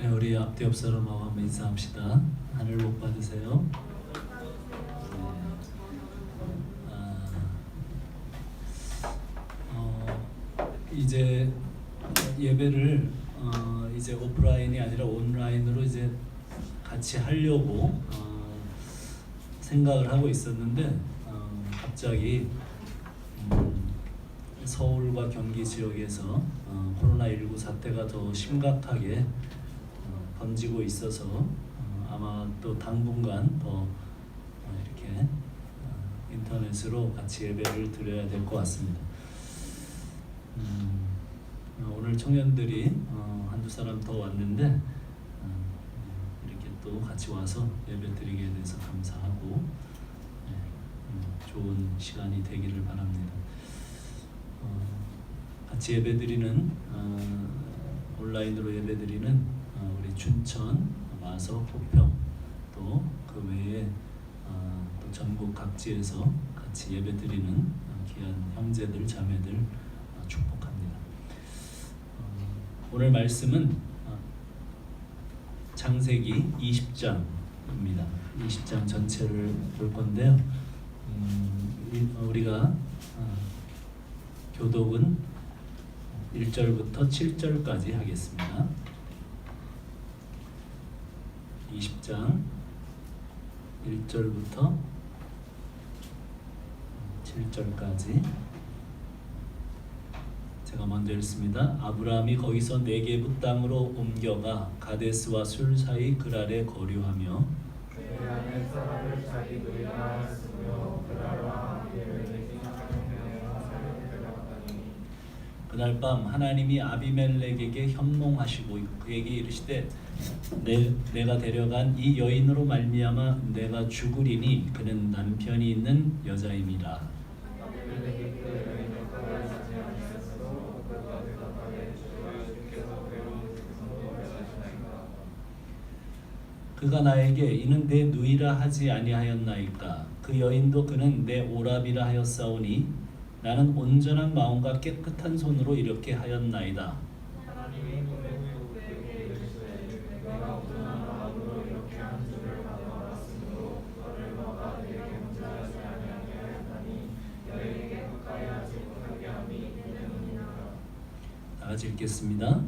네, 우리 앞뒤 옆 사람하고 한번 인사합시다. 하늘 복 받으세요. 이제 예배를 이제 오프라인이 아니라 온라인으로 이제 같이 하려고 생각을 하고 있었는데 갑자기 서울과 경기 지역에서 코로나19 사태가 더 심각하게 번지고 있어서 아마 또 당분간 더 이렇게 인터넷으로 같이 예배를 드려야 될 것 같습니다. 오늘 청년들이 한두 사람 더 왔는데 이렇게 또 같이 와서 예배 드리게 돼서 감사하고 좋은 시간이 되기를 바랍니다. 같이 예배 드리는 온라인으로 예배 드리는 우리 춘천, 마석, 호평 또 그 외에 또 전국 각지에서 같이 예배 드리는 귀한 형제들, 자매들 축복합니다. 오늘 말씀은 창세기 20장입니다. 20장 전체를 볼 건데요. 우리가 교독은 1절부터 7절까지 하겠습니다. 20장 1절부터 7절까지 제가 먼저 읽습니다. 아브라함이 거기서 네게부 땅으로 옮겨가 가데스와 술 사이 그랄에 거류하며 그 안에 사람을 자기 노예가 쓰며 그랄과 함께 생각하며 살게 되었더니 그날 밤 하나님이 아비멜렉에게 현몽하시고 그에게 이르시되 내가 데려간 이 여인으로 말미암아 내가 죽으리니 그는 남편이 있는 여자임이라. 아비멜렉이 그 여인을 거절하지 아니하였으므로 그가 대답하되 주여 주께서 배운 백성도 여자시나이까. 그가 나에게 이는 내 누이라 하지 아니하였나이까. 그 여인도 그는 내 오랍이라 하였사오니 나는 온전한 마음과 깨끗한 손으로 이렇게 하였나이다. 하나님이 그에게 이르시되 내가 온전한 마음으로 이렇게 한 줄을 알았으므로 너를 너가 내게 문제하지 아니하게 하였나니 너에게 가까이 하지 못하게 함이 이때문이니라. 다 같이 읽겠습니다.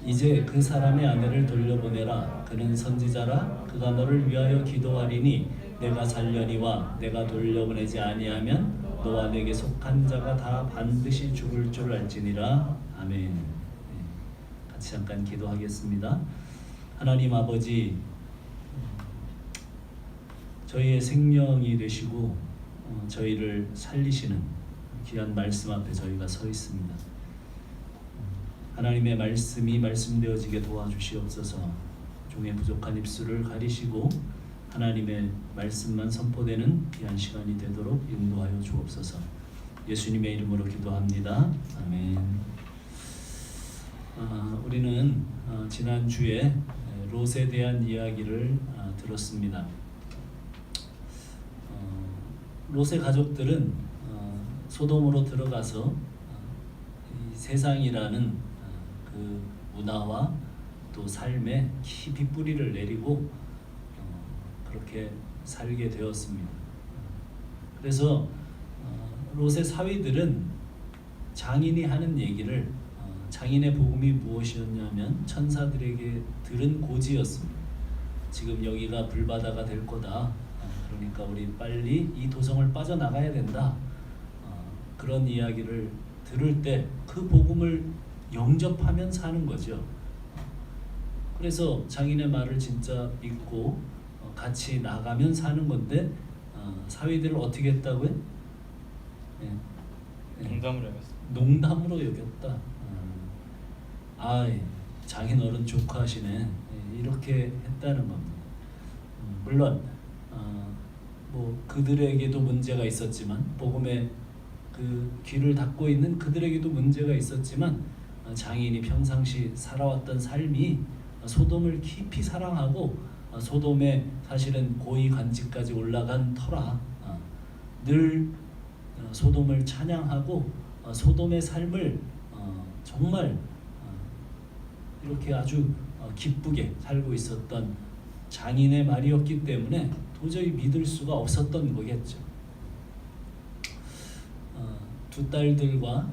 이제 그 사람의 아내를 돌려보내라. 그는 선지자라. 그가 너를 위하여 기도하리니 내가 살려니와 내가 돌려보내지 아니하면 너와 내게 속한 자가 다 반드시 죽을 줄 알지니라. 아멘. 같이 잠깐 기도하겠습니다. 하나님 아버지, 저희의 생명이 되시고 저희를 살리시는 귀한 말씀 앞에 저희가 서 있습니다. 하나님의 말씀이 말씀되어지게 도와주시옵소서. 종의 부족한 입술을 가리시고 하나님의 말씀만 선포되는 귀한 시간이 되도록 인도하여 주옵소서. 예수님의 이름으로 기도합니다. 아멘. 우리는 지난주에 롯에 대한 이야기를 들었습니다. 롯의 가족들은 소돔으로 들어가서 이 세상이라는 그 문화와 또 삶에 깊이 뿌리를 내리고 그렇게 살게 되었습니다. 그래서 롯의 사위들은 장인이 하는 얘기를 장인의 복음이 무엇이었냐면 천사들에게 들은 고지였습니다. 지금 여기가 불바다가 될 거다. 그러니까 우리 빨리 이 도성을 빠져나가야 된다. 그런 이야기를 들을 때 그 복음을 영접하면 사는 거죠. 그래서 장인의 말을 진짜 믿고 같이 나가면 사는 건데 사위들을 어떻게 했다고요? 농담으로 여겼어. 농담으로 여겼다. 장인 어른 조카시네. 이렇게 했다는 겁니다. 물론 뭐 그들에게도 문제가 있었지만 복음에 그 귀를 닫고 있는 그들에게도 문제가 있었지만 장인이 평상시 살아왔던 삶이 소돔을 깊이 사랑하고 소돔에 사실은 고위 관직까지 올라간 터라 늘 소돔을 찬양하고 소돔의 삶을 정말 이렇게 아주 기쁘게 살고 있었던 장인의 말이었기 때문에 도저히 믿을 수가 없었던 거겠죠. 두 딸들과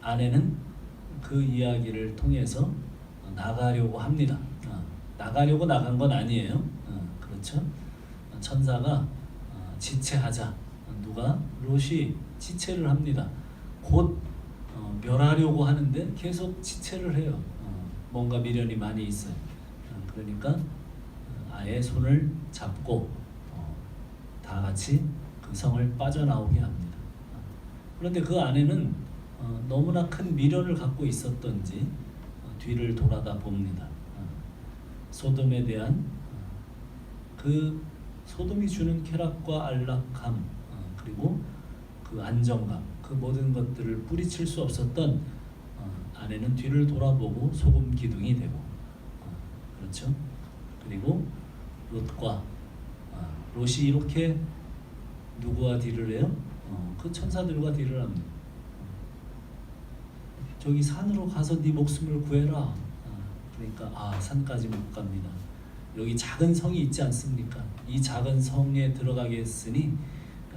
아내는 그 이야기를 통해서 나가려고 합니다. 나가려고 나간 건 아니에요. 그렇죠? 천사가 지체하자. 누가? 롯이 지체를 합니다. 곧 멸하려고 하는데 계속 지체를 해요. 뭔가 미련이 많이 있어요. 그러니까 아예 손을 잡고 다 같이 그 성을 빠져나오게 합니다. 그런데 그 아내는 너무나 큰 미련을 갖고 있었던지 뒤를 돌아다 봅니다. 소돔에 대한 그 소돔이 주는 쾌락과 안락함 그리고 그 안정감 그 모든 것들을 뿌리칠 수 없었던 아내는 뒤를 돌아보고 소금 기둥이 되고 그렇죠. 그리고 롯과 롯이 이렇게 누구와 딜을 해요? 그 천사들과 딜을 합니다. 저기 산으로 가서 네 목숨을 구해라. 그러니까 산까지 못 갑니다. 여기 작은 성이 있지 않습니까? 이 작은 성에 들어가겠으니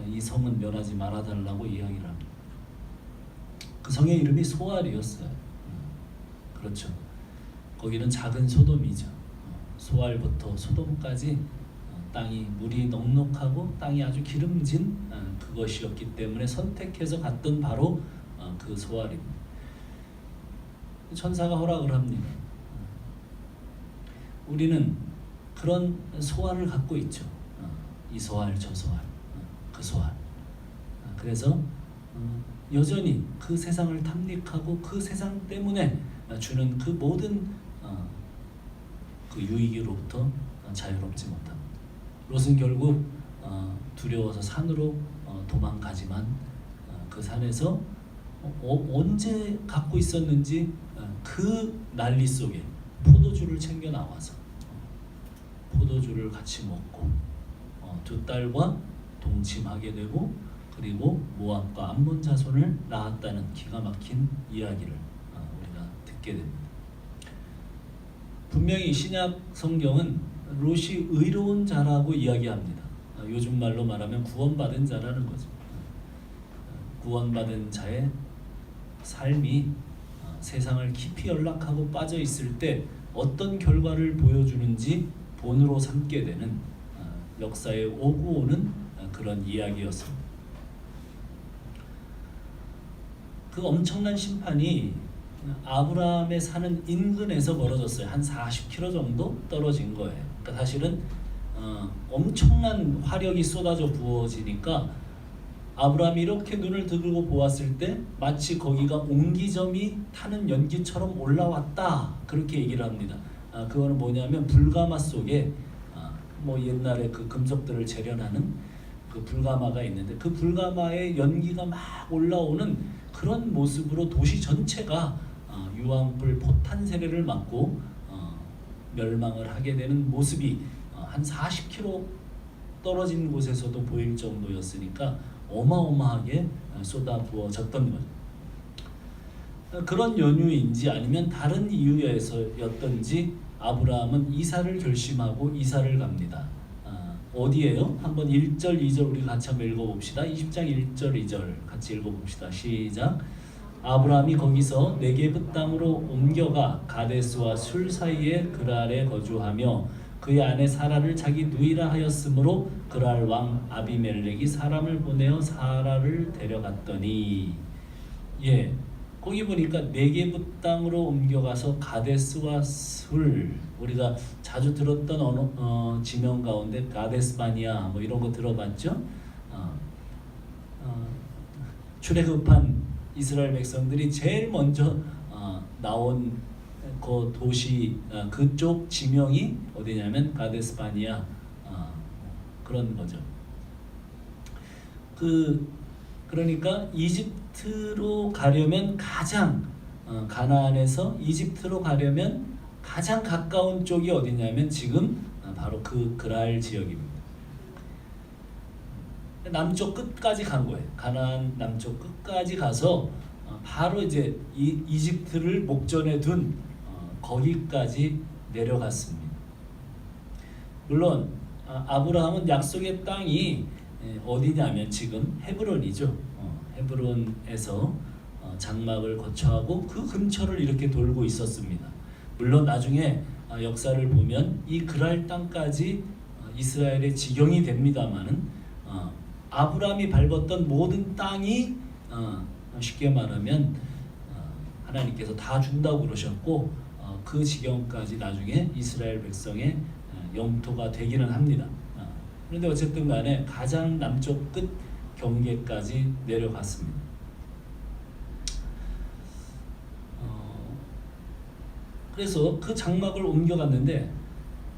이 성은 멸하지 말아달라고 이야기를 합니다. 그 성의 이름이 소알이었어요. 그렇죠. 거기는 작은 소돔이죠. 소알부터 소돔까지 땅이 물이 넉넉하고 땅이 아주 기름진 그것이었기 때문에 선택해서 갔던 바로 그 소알입니다. 천사가 허락을 합니다. 우리는 그런 소알을 갖고 있죠. 이 소알, 저 소알, 그 소알. 그래서 여전히 그 세상을 탐닉하고 그 세상 때문에 주는 그 모든 그 유익으로부터 자유롭지 못합니다. 롯은 결국 두려워서 산으로 도망가지만 그 산에서 언제 갖고 있었는지 그 난리 속에 포도주를 챙겨 나와서 포도주를 같이 먹고 두 딸과 동침하게 되고 그리고 모압과 암몬 자손을 낳았다는 기가 막힌 이야기를 우리가 듣게 됩니다. 분명히 신약 성경은 롯이 의로운 자라고 이야기합니다. 요즘 말로 말하면 구원받은 자라는 거죠. 구원받은 자의 삶이 세상을 깊이 연락하고 빠져 있을 때 어떤 결과를 보여주는지 본으로 삼게 되는 역사에 오고 오는 그런 이야기였습니다. 그 엄청난 심판이 아브라함의 사는 인근에서 벌어졌어요. 한 40km 정도 떨어진 거예요. 그러니까 사실은 엄청난 화력이 쏟아져 부어지니까 아브라함이 이렇게 눈을 들고 보았을 때 마치 거기가 옹기점이 타는 연기처럼 올라왔다 그렇게 얘기를 합니다. 그거는 뭐냐면 불가마 속에 뭐 옛날에 그 금속들을 재련하는 그 불가마가 있는데 그 불가마의 연기가 막 올라오는 그런 모습으로 도시 전체가 유황불 포탄 세례를 맞고 멸망을 하게 되는 모습이 한 40km 떨어진 곳에서도 보일 정도였으니까 어마어마하게 쏟아부어졌던 거죠. 그런 연유인지 아니면 다른 이유에서였던지 아브라함은 이사를 결심하고 이사를 갑니다. 어디에요? 한번 1절, 2절 우리 같이 한번 읽어봅시다. 20장 1절, 2절 같이 읽어봅시다. 시작. 아브라함이 거기서 네게브 땅으로 옮겨가 가데스와 술 사이에 그랄에 거주하며 그의 아내 사라를 자기 누이라 하였으므로 그랄 왕 아비멜렉이 사람을 보내어 사라를 데려갔더니 거기 보니까 네게브 땅으로 옮겨가서 가데스와 술 우리가 자주 들었던 지명 가운데 가데스바니아 뭐 이런 거 들어봤죠? 출애굽한 이스라엘 백성들이 제일 먼저 나온 그 도시 그쪽 지명이 어디냐면 가데스바니아 그런 거죠. 그러니까 이집트로 가려면 가장 가나안에서 이집트로 가려면 가장 가까운 쪽이 어디냐면 지금 바로 그 그랄 지역입니다. 남쪽 끝까지 간 거예요. 가나안 남쪽 끝까지 가서 바로 이제 이집트를 목전에 둔 거기까지 내려갔습니다. 물론 아브라함은 약속의 땅이 어디냐면 지금 헤브론이죠. 헤브론에서 장막을 거처하고 그 근처를 이렇게 돌고 있었습니다. 물론 나중에 역사를 보면 이 그랄 땅까지 이스라엘의 지경이 됩니다마는 아브라함이 밟았던 모든 땅이 쉽게 말하면 하나님께서 다 준다고 그러셨고 그 지경까지 나중에 이스라엘 백성의 영토가 되기는 합니다. 그런데 어쨌든 간에 가장 남쪽 끝 경계까지 내려갔습니다. 그래서 그 장막을 옮겨갔는데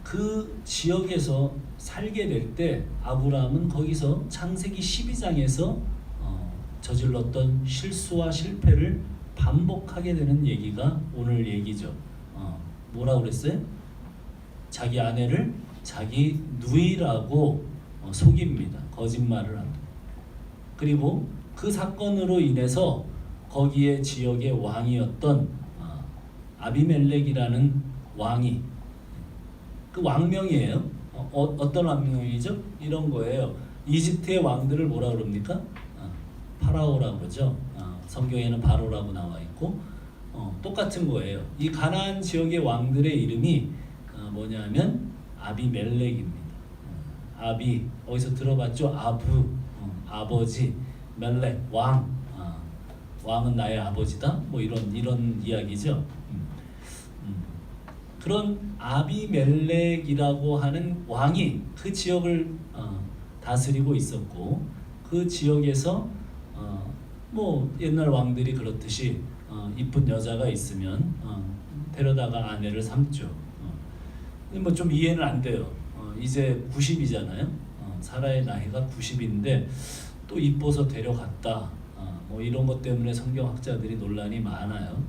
그 지역에서 살게 될 때 아브라함은 거기서 창세기 12장에서 저질렀던 실수와 실패를 반복하게 되는 얘기가 오늘 얘기죠. 뭐라고 그랬어요? 자기 아내를 자기 누이라고 속입니다. 거짓말을 합니다. 그리고 그 사건으로 인해서 거기에 지역의 왕이었던 아비멜렉이라는 왕이, 그 왕명이에요. 어떤 왕명이죠? 이런 거예요. 이집트의 왕들을 뭐라 그럽니까? 파라오라고 그러죠. 성경에는 바로라고 나와 있고 똑같은 거예요. 이 가나안 지역의 왕들의 이름이 뭐냐면 아비멜렉입니다. 아비 어디서 들어봤죠? 아부 아버지, 멜렉 왕, 왕은 나의 아버지다. 뭐 이런 이야기죠. 그런 아비멜렉이라고 하는 왕이 그 지역을 다스리고 있었고 그 지역에서 뭐 옛날 왕들이 그렇듯이 이쁜 여자가 있으면 데려다가 아내를 삼죠. 근데 뭐 좀 이해는 안 돼요. 이제 90이잖아요. 사라의 나이가 90인데 또 이뻐서 데려갔다. 뭐 이런 것 때문에 성경학자들이 논란이 많아요.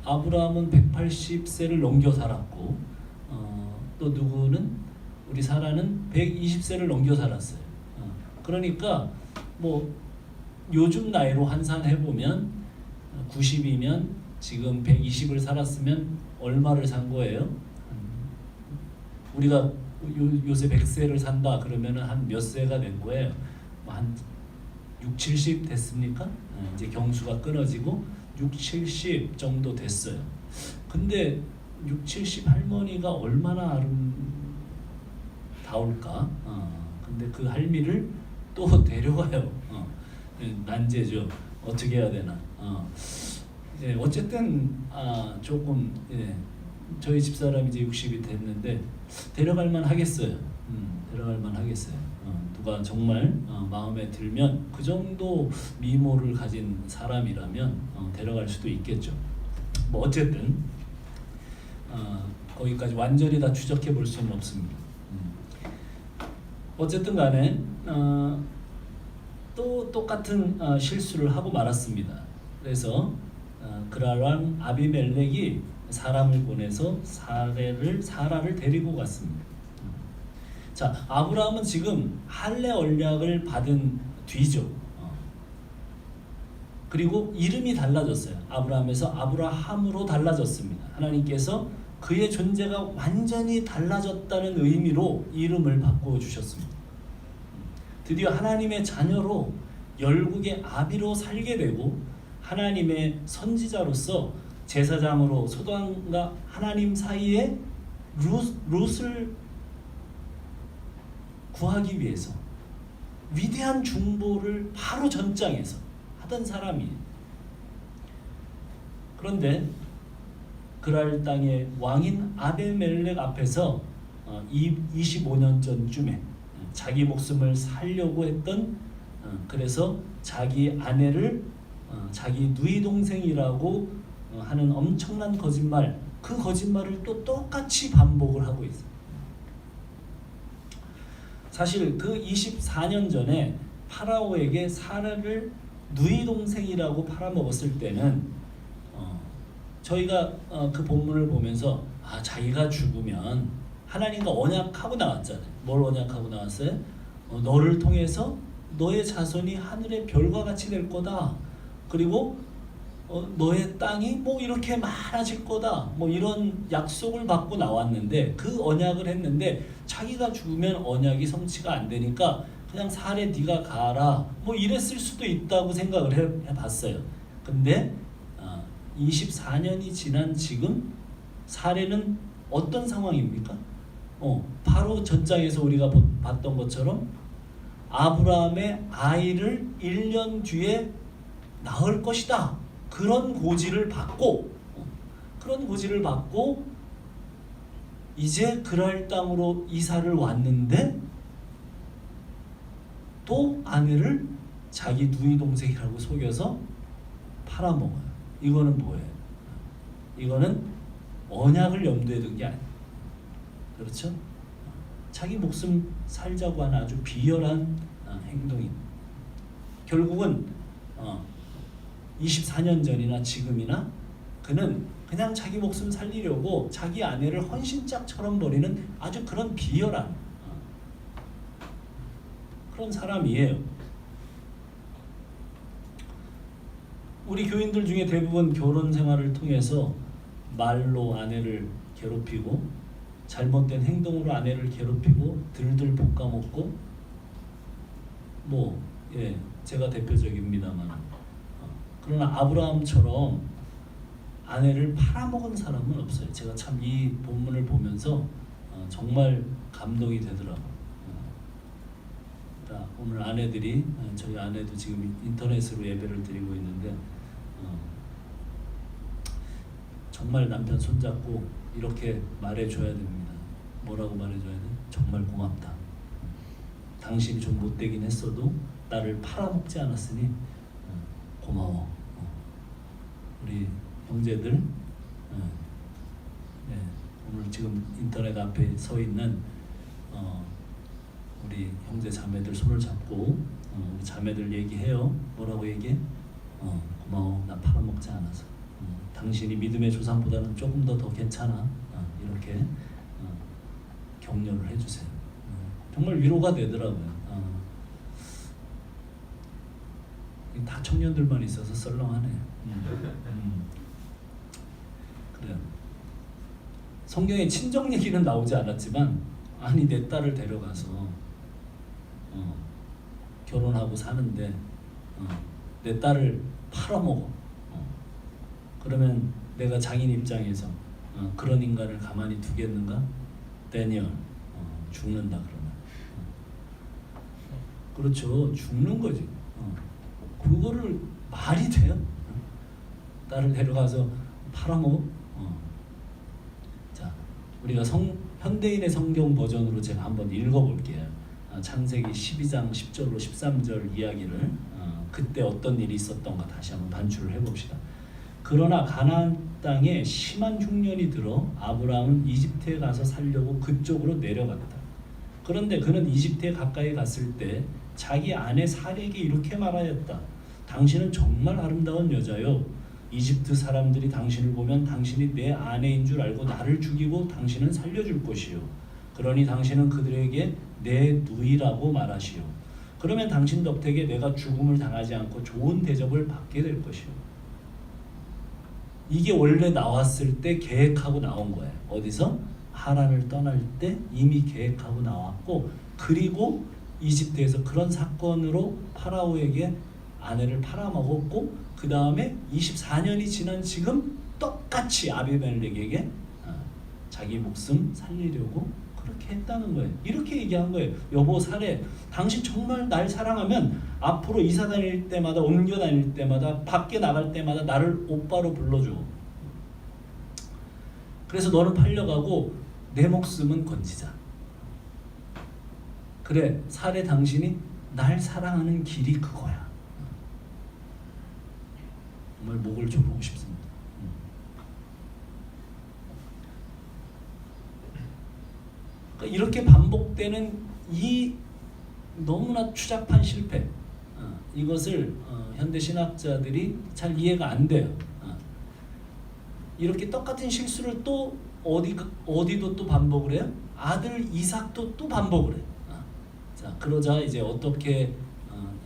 아브라함은 180세를 넘겨 살았고 또 누구는 우리 사라는 120세를 넘겨 살았어요. 그러니까 뭐 요즘 나이로 환산해 보면 90이면 지금 120을 살았으면 얼마를 산 거예요? 우리가 요새 100세를 산다 그러면은 한 몇 세가 된 거예요? 한 6, 70 됐습니까? 이제 경수가 끊어지고 6, 70 정도 됐어요. 근데 6, 70 할머니가 얼마나 아름다울까? 근데 그 할미를 또 데려가요. 난제죠. 어떻게 해야 되나? 어쨌든 조금 저희 집사람이 이제 60이 됐는데 데려갈 만 하겠어요. 데려갈 만 하겠어요. 누가 정말 마음에 들면 그 정도 미모를 가진 사람이라면 데려갈 수도 있겠죠. 뭐 어쨌든 거기까지 완전히 다 추적해 볼 수는 없습니다. 어쨌든 간에 또 똑같은 실수를 하고 말았습니다. 그래서 그랄왕 아비멜렉이 사람을 보내서 사라를 데리고 갔습니다. 자, 아브라함은 지금 할례 언약을 받은 뒤죠. 그리고 이름이 달라졌어요. 아브라함에서 아브라함으로 달라졌습니다. 하나님께서 그의 존재가 완전히 달라졌다는 의미로 이름을 바꿔주셨습니다. 드디어 하나님의 자녀로 열국의 아비로 살게 되고 하나님의 선지자로서 제사장으로 소돔과 하나님 사이에 롯을 구하기 위해서 위대한 중보를 바로 전장에서 하던 사람이에요. 그런데 그랄 땅의 왕인 아비멜렉 앞에서 25년 전쯤에 자기 목숨을 살려고 했던 그래서 자기 아내를 자기 누이 동생이라고 하는 엄청난 거짓말, 그 거짓말을 또 똑같이 반복을 하고 있어요. 사실 그 24년 전에 파라오에게 사라를 누이 동생이라고 팔아먹었을 때는 저희가 그 본문을 보면서 자기가 죽으면 하나님과 언약하고 나왔잖아요. 뭘 언약하고 나왔어요? 너를 통해서 너의 자손이 하늘의 별과 같이 될 거다. 그리고 너의 땅이 뭐 이렇게 많아질 거다 뭐 이런 약속을 받고 나왔는데 그 언약을 했는데 자기가 죽으면 언약이 성취가 안 되니까 그냥 사례 네가 가라 뭐 이랬을 수도 있다고 생각을 해봤어요. 근데 24년이 지난 지금 사례는 어떤 상황입니까? 바로 전장에서 우리가 봤던 것처럼 아브라함의 아이를 1년 뒤에 낳을 것이다. 그런 고지를 받고 이제 그랄 땅으로 이사를 왔는데 또 아내를 자기 누이 동생이라고 속여서 팔아먹어요. 이거는 뭐예요? 이거는 언약을 염두에 둔 게 아니에요. 그렇죠? 자기 목숨 살자고 하는 아주 비열한 행동입니다. 결국은 24년 전이나 지금이나 그는 그냥 자기 목숨 살리려고 자기 아내를 헌신짝처럼 버리는 아주 그런 비열한 그런 사람이에요. 우리 교인들 중에 대부분 결혼 생활을 통해서 말로 아내를 괴롭히고 잘못된 행동으로 아내를 괴롭히고 들들 볶아먹고 제가 대표적입니다만 그러나 아브라함처럼 아내를 팔아먹은 사람은 없어요. 제가 참 이 본문을 보면서 정말 감동이 되더라고요. 오늘 아내들이 저희 아내도 지금 인터넷으로 예배를 드리고 있는데 정말 남편 손잡고 이렇게 말해줘야 됩니다. 뭐라고 말해줘야 돼? 정말 고맙다. 당신이 좀 못되긴 했어도 나를 팔아먹지 않았으니 고마워. 우리 형제들 오늘 지금 인터넷 앞에 서 있는 우리 형제 자매들 손을 잡고 우리 자매들 얘기해요. 뭐라고 얘기해? 고마워. 나 팔아먹지 않아서. 당신이 믿음의 조상보다는 조금 더 괜찮아. 이렇게 격려를 해주세요. 정말 위로가 되더라고요. 다 청년들만 있어서 썰렁하네요. 그래요. 성경에 친정 얘기는 나오지 않았지만 아니 내 딸을 데려가서 결혼하고 사는데 내 딸을 팔아먹어. 그러면 내가 장인 입장에서 그런 인간을 가만히 두겠는가? 다니엘 죽는다 그러면 그렇죠. 죽는 거지. 그거를 말이 돼요? 딸을 데려가서 팔아먹어? 자, 우리가 현대인의 성경 버전으로 제가 한번 읽어볼게요. 창세기 12장 10절로 13절 이야기를 그때 어떤 일이 있었던가 다시 한번 반추를 해봅시다. 그러나 가나안 땅에 심한 흉년이 들어 아브라함은 이집트에 가서 살려고 그쪽으로 내려갔다. 그런데 그는 이집트에 가까이 갔을 때 자기 아내 사례에게 이렇게 말하였다. 당신은 정말 아름다운 여자요. 이집트 사람들이 당신을 보면 당신이 내 아내인 줄 알고 나를 죽이고 당신은 살려줄 것이요. 그러니 당신은 그들에게 내 누이라고 말하시오. 그러면 당신 덕택에 내가 죽음을 당하지 않고 좋은 대접을 받게 될 것이오. 이게 원래 나왔을 때 계획하고 나온 거예요. 어디서? 하란을 떠날 때 이미 계획하고 나왔고, 그리고 이집트에서 그런 사건으로 파라오에게 아내를 팔아먹었고, 그 다음에 24년이 지난 지금 똑같이 아비멜렉에게 자기 목숨 살리려고 그렇게 했다는 거예요. 이렇게 얘기한 거예요. 여보 사례, 당신 정말 날 사랑하면 앞으로 이사 다닐 때마다, 옮겨 다닐 때마다, 밖에 나갈 때마다 나를 오빠로 불러줘. 그래서 너는 팔려가고 내 목숨은 건지자. 그래, 사례, 당신이 날 사랑하는 길이 그거야. 정말 목을 조르고 싶습니다. 그러니까 이렇게 반복되는 이 너무나 추잡한 실패, 이것을 현대 신학자들이 잘 이해가 안 돼요. 이렇게 똑같은 실수를 또 어디도 또 반복을 해요? 아들 이삭도 또 반복을 해요. 자, 그러자 이제 어떻게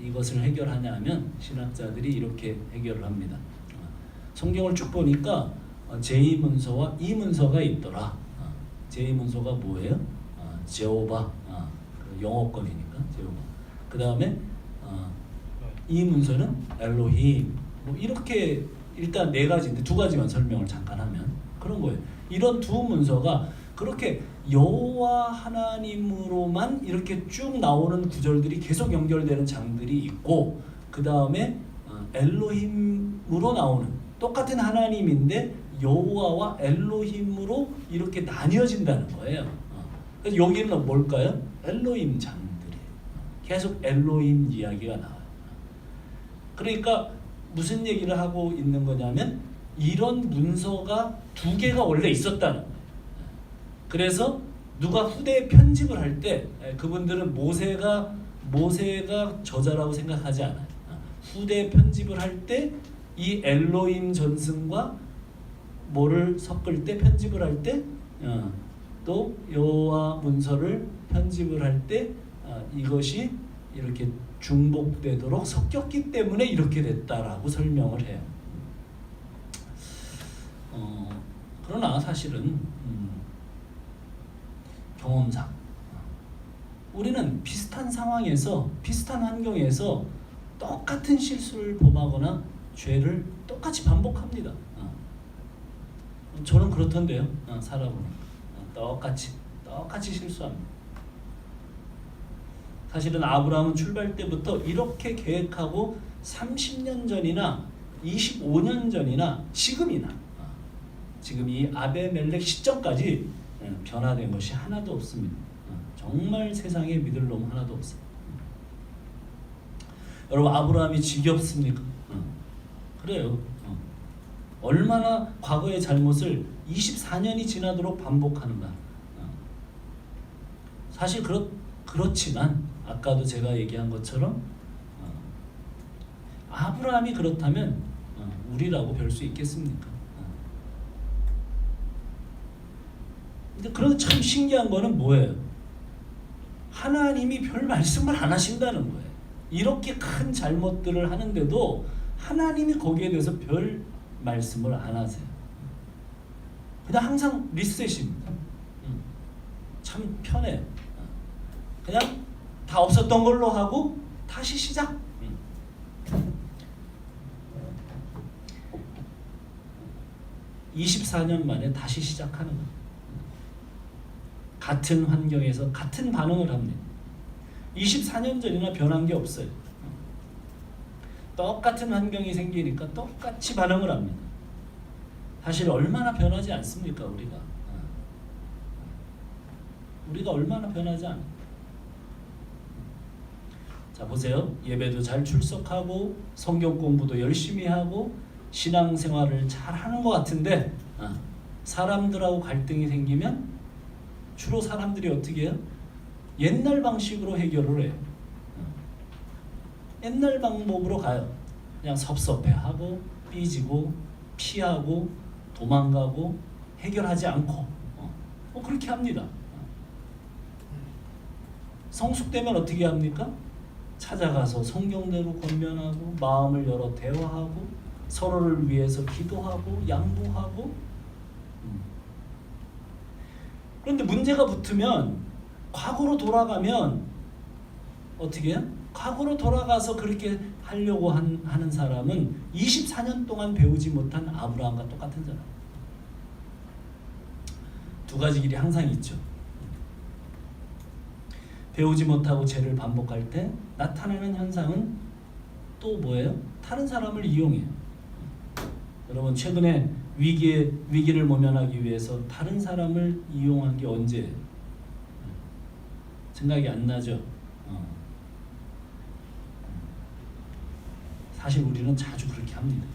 이것을 해결하냐 하면 신학자들이 이렇게 해결을 합니다. 성경을 쭉 보니까 제2문서와 이 문서가 있더라. 제2문서가 뭐예요? 제호바, 그 영어권이니까 제호바. 그 다음에 이 문서는 엘로힘. 뭐 이렇게 일단 네 가지인데 두 가지만 설명을 잠깐 하면 그런 거예요. 이런 두 문서가 그렇게 여호와 하나님으로만 이렇게 쭉 나오는 구절들이 계속 연결되는 장들이 있고, 그 다음에 엘로힘으로 나오는 똑같은 하나님인데 여호와와 엘로힘으로 이렇게 나뉘어진다는 거예요. 그래서 여기는 뭘까요? 엘로힘 장들이에요. 계속 엘로힘 이야기가 나와요. 그러니까 무슨 얘기를 하고 있는 거냐면 이런 문서가 두 개가 원래 있었다는 거예요. 그래서 누가 후대에 편집을 할 때 그분들은 모세가 저자라고 생각하지 않아요. 후대 편집을 할 때 이 엘로힘 전승과 뭐를 섞을 때 편집을 할 때 또 여호와 문서를 편집을 할 때 이것이 이렇게 중복되도록 섞였기 때문에 이렇게 됐다라고 설명을 해요. 그러나 사실은 경험상 우리는 비슷한 상황에서 비슷한 환경에서 똑같은 실수를 범하거나 죄를 똑같이 반복합니다. 저는 그렇던데요. 살아보니까 똑같이 실수합니다. 사실은 아브라함은 출발 때부터 이렇게 계획하고 30년 전이나 25년 전이나 지금이나 지금 이 아베멜렉 시점까지 변화된 것이 하나도 없습니다. 정말 세상에 믿을 놈 하나도 없어요. 여러분, 아브라함이 지겹습니까? 그래요. 얼마나 과거의 잘못을 24년이 지나도록 반복하는가. 사실 그렇지만 아까도 제가 얘기한 것처럼 아브라함이 그렇다면 우리라고 별 수 있겠습니까? 근데 그런데 참 신기한 거는 뭐예요? 하나님이 별 말씀을 안 하신다는 거예요. 이렇게 큰 잘못들을 하는데도 하나님이 거기에 대해서 별 말씀을 안 하세요. 그냥 항상 리셋입니다. 참 편해요. 그냥 다 없었던 걸로 하고 다시 시작. 24년 만에 다시 시작하는 거예요. 같은 환경에서 같은 반응을 합니다. 24년 전이나 변한 게 없어요. 똑같은 환경이 생기니까 똑같이 반응을 합니다. 사실 얼마나 변하지 않습니까, 우리가? 우리가 얼마나 변하지 않아요. 자, 보세요. 예배도 잘 출석하고 성경 공부도 열심히 하고 신앙생활을 잘 하는 것 같은데 사람들하고 갈등이 생기면 주로 사람들이 어떻게 해요? 옛날 방식으로 해결을 해요. 옛날 방법으로 가요. 그냥 섭섭해하고 삐지고 피하고 도망가고 해결하지 않고 그렇게 합니다. 성숙되면 어떻게 합니까? 찾아가서 성경대로 권면하고 마음을 열어 대화하고 서로를 위해서 기도하고 양보하고. 그런데 문제가 붙으면 과거로 돌아가면 어떻게 해요? 과거로 돌아가서 그렇게 하려고 하는 사람은 24년 동안 배우지 못한 아브라함과 똑같은 사람. 두 가지 길이 항상 있죠. 배우지 못하고 죄를 반복할 때 나타나는 현상은 또 뭐예요? 다른 사람을 이용해요. 여러분, 최근에 위기를 모면하기 위해서 다른 사람을 이용한 게 언제예요? 생각이 안 나죠? 사실 우리는 자주 그렇게 합니다.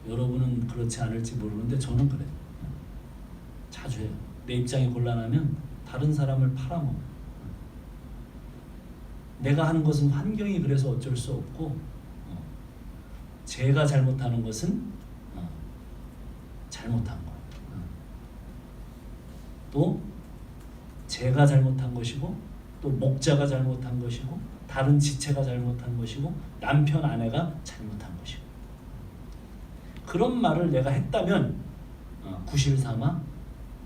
여러분은 그렇지 않을지 모르는데 저는 그래요. 자주 해요. 내 입장이 곤란하면 다른 사람을 팔아먹어요. 내가 하는 것은 환경이 그래서 어쩔 수 없고 제가 잘못하는 것은 잘못한 거예요. 또 제가 잘못한 것이고 또 목자가 잘못한 것이고 다른 지체가 잘못한 것이고 남편 아내가 잘못한 것이고 그런 말을 내가 했다면 구실삼아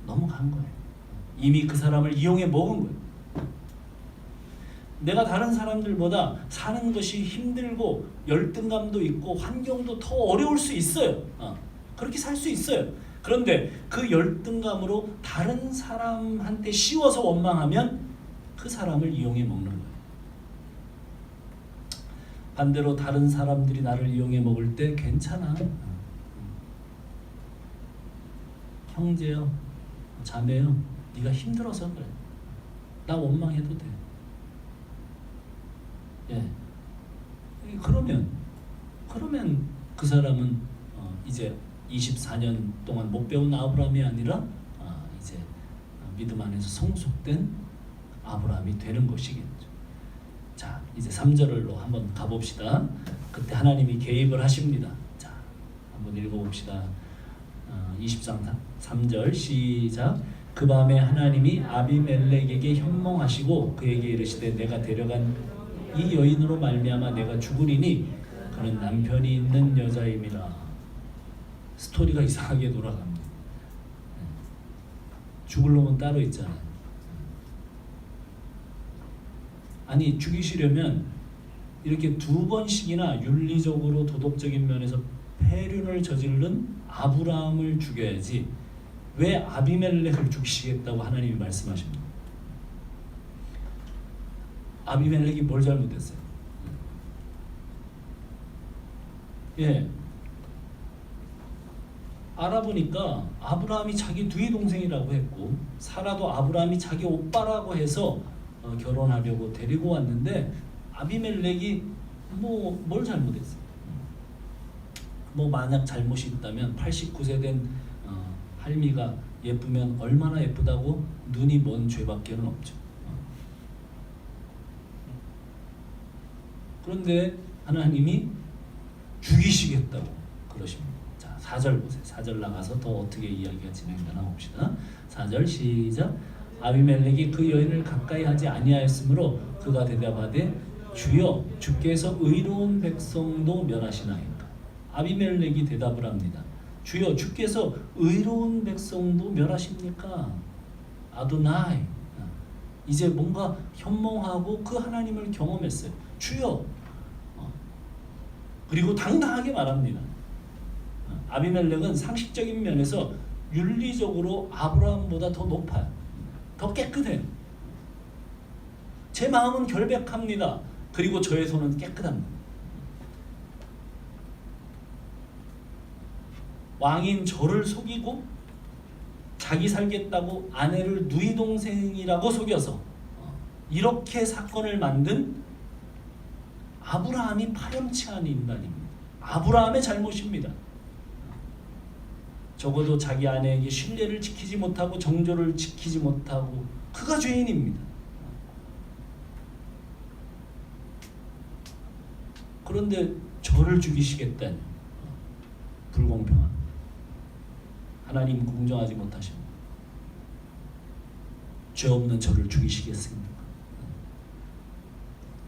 넘어간 거예요. 이미 그 사람을 이용해 먹은 거예요. 내가 다른 사람들보다 사는 것이 힘들고 열등감도 있고 환경도 더 어려울 수 있어요. 그렇게 살 수 있어요. 그런데 그 열등감으로 다른 사람한테 씌워서 원망하면 그 사람을 이용해 먹는 거예요. 반대로 다른 사람들이 나를 이용해 먹을 때 괜찮아. 형제요, 자매요, 네가 힘들어서 그래. 나 원망해도 돼. 예. 그러면 그 사람은 이제 24년 동안 못 배운 아브라함이 아니라 이제 믿음 안에서 성숙된 아브라함이 되는 것이겠죠. 자, 이제 3절로 한번 가봅시다. 그때 하나님이 개입을 하십니다. 자, 한번 읽어봅시다. 23절 시작. 그 밤에 하나님이 아비멜렉에게 현몽하시고 그에게 이르시되 내가 데려간 이 여인으로 말미암아 내가 죽으리니 그는 남편이 있는 여자임이라. 스토리가 이상하게 돌아갑니다. 죽을 놈은 따로 있잖아요. 아니, 죽이시려면 이렇게 2번씩이나 윤리적으로 도덕적인 면에서 폐륜을 저지른 아브라함을 죽여야지 왜 아비멜렉을 죽이시겠다고 하나님이 말씀하십니까? 아비멜렉이 뭘 잘못했어요? 예, 알아보니까 아브라함이 자기 두이 동생이라고 했고 사라도 아브라함이 자기 오빠라고 해서 결혼하려고 데리고 왔는데 아비멜렉이 뭘 잘못했어요? 만약 잘못이 있다면 89세 된 할미가 예쁘면 얼마나 예쁘다고 눈이 먼 죄밖에는 없죠. 그런데 하나님이 죽이시겠다고 그러십니다. 자, 4절 보세요. 4절 나가서 더 어떻게 이야기가 진행되나 봅시다. 4절 시작. 아비멜렉이 그 여인을 가까이 하지 아니하였으므로 그가 대답하되 주여 주께서 의로운 백성도 멸하시나이까. 아비멜렉이 대답을 합니다. 주여 주께서 의로운 백성도 멸하십니까? 아도나이. 이제 뭔가 현몽하고 그 하나님을 경험했어요. 주여. 그리고 당당하게 말합니다. 아비멜렉은 상식적인 면에서 윤리적으로 아브라함보다 더 높아요. 더 깨끗해요. 제 마음은 결백합니다. 그리고 저의 손은 깨끗합니다. 왕인 저를 속이고 자기 살겠다고 아내를 누이 동생이라고 속여서 이렇게 사건을 만든 아브라함이 파렴치 않은 인간입니다. 아브라함의 잘못입니다. 적어도 자기 아내에게 신뢰를 지키지 못하고 정조를 지키지 못하고 그가 죄인입니다. 그런데 저를 죽이시겠다니 불공평한. 하나님 공정하지 못하십니다. 죄 없는 저를 죽이시겠습니까?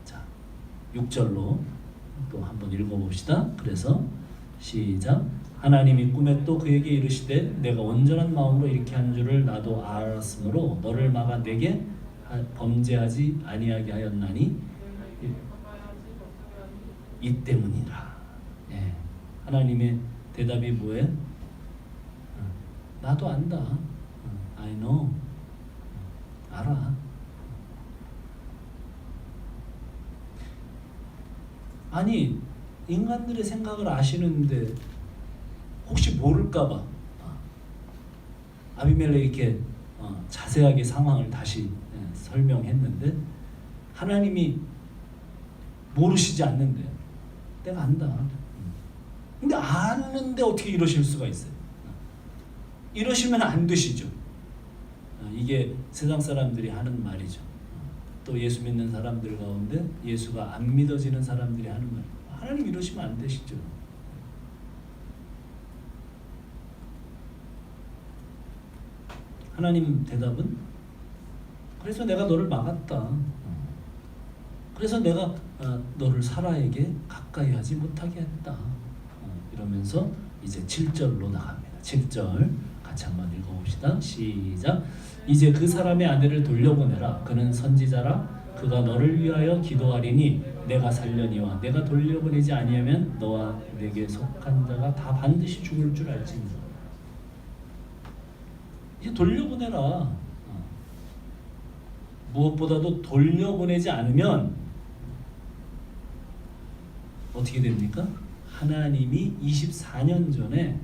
자, 6절로 또 한번 읽어봅시다. 그래서 시작. 하나님이 꿈에 또 그에게 이르시되 내가 온전한 마음으로 이렇게 한 줄을 나도 알았으므로 너를 막아 내게 범죄하지 아니하게 하였나니 이 때문이라. 예. 하나님의 대답이 뭐예요? 나도 안다. I know. 알아. 아니, 인간들의 생각을 아시는데 혹시 모를까봐 아비멜렉이 이렇게 자세하게 상황을 다시 설명했는데 하나님이 모르시지 않는데 내가 안다. 근데 아는데 어떻게 이러실 수가 있어요? 이러시면 안 되시죠. 이게 세상 사람들이 하는 말이죠. 또 예수 믿는 사람들 가운데 예수가 안 믿어지는 사람들이 하는 말. 하나님 이러시면 안 되시죠. 하나님 대답은 그래서 내가 너를 막았다. 그래서 내가 너를 사라에게 가까이 하지 못하게 했다. 이러면서 이제 7절로 나갑니다. 7절 같이 한번 읽어봅시다. 시작. 이제 그 사람의 아내를 돌려보내라. 그는 선지자라. 그가 너를 위하여 기도하리니 내가 살려니와 내가 돌려보내지 아니하면 너와 내게 속한 자가 다 반드시 죽을 줄 알지니라. 이제 돌려보내라. 무엇보다도 돌려보내지 않으면 어떻게 됩니까? 하나님이 24년 전에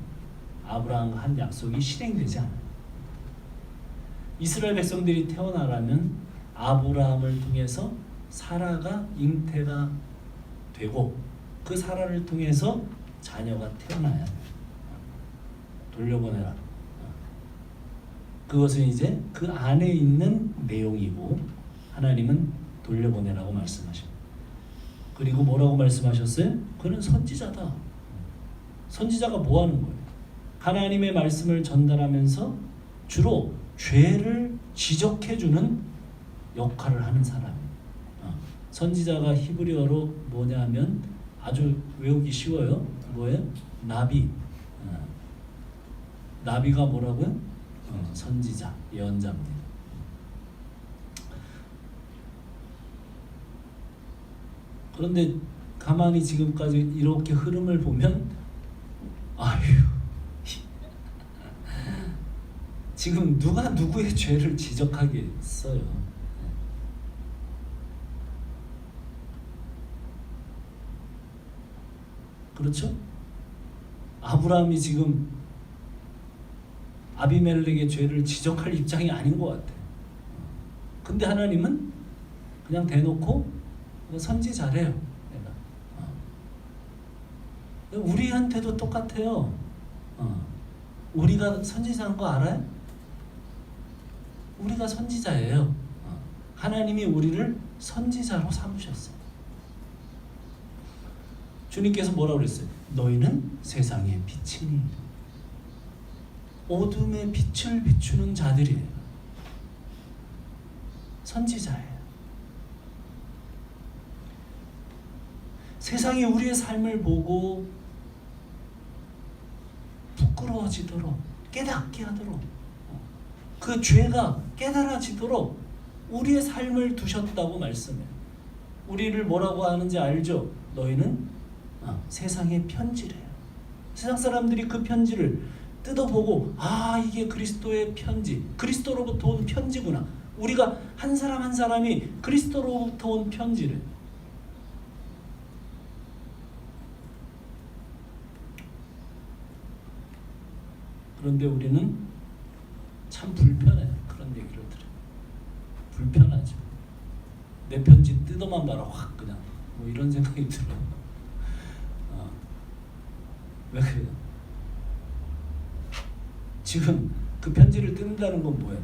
아브라함과 한 약속이 실행되지 않아요. 이스라엘 백성들이 태어나려면 아브라함을 통해서 사라가 잉태가 되고 그 사라를 통해서 자녀가 태어나야 돼요. 돌려보내라. 그것은 이제 그 안에 있는 내용이고 하나님은 돌려보내라고 말씀하십니다. 그리고 뭐라고 말씀하셨어요? 그는 선지자다. 선지자가 뭐 하는 거예요? 하나님의 말씀을 전달하면서 주로 죄를 지적해주는 역할을 하는 사람이에요. 선지자가 히브리어로 뭐냐면 아주 외우기 쉬워요. 뭐예요? 나비. 나비가 뭐라고요? 선지자, 예언자입니다. 그런데 가만히 지금까지 이렇게 흐름을 보면 아휴 지금 누가 누구의 죄를 지적하겠어요. 그렇죠? 아브라함이 지금 아비멜렉의 죄를 지적할 입장이 아닌 것 같아. 근데 하나님은 그냥 대놓고 선지자래요. 내가. 우리한테도 똑같아요. 우리가 선지자인 거 알아요? 우리가 선지자예요. 하나님이 우리를 선지자로 삼으셨어요. 주님께서 뭐라고 그랬어요? 너희는 세상의 빛이니 어둠의 빛을 비추는 자들이에요. 선지자예요. 세상이 우리의 삶을 보고 부끄러워지도록 깨닫게 하도록 그 죄가 깨달아지도록 우리의 삶을 두셨다고 말씀해요. 우리를 뭐라고 하는지 알죠? 너희는 세상의 편지래요. 세상 사람들이 그 편지를 뜯어보고 이게 그리스도의 편지, 그리스도로부터 온 편지구나. 우리가 한 사람 한 사람이 그리스도로부터 온 편지래. 그런데 우리는 참 불편해요. 그런 얘기를 들어요. 불편하죠. 내 편지 뜯어만 봐라 확 그냥 뭐 이런 생각이 들어요. 왜 그래요? 지금 그 편지를 뜯는다는 건 뭐예요?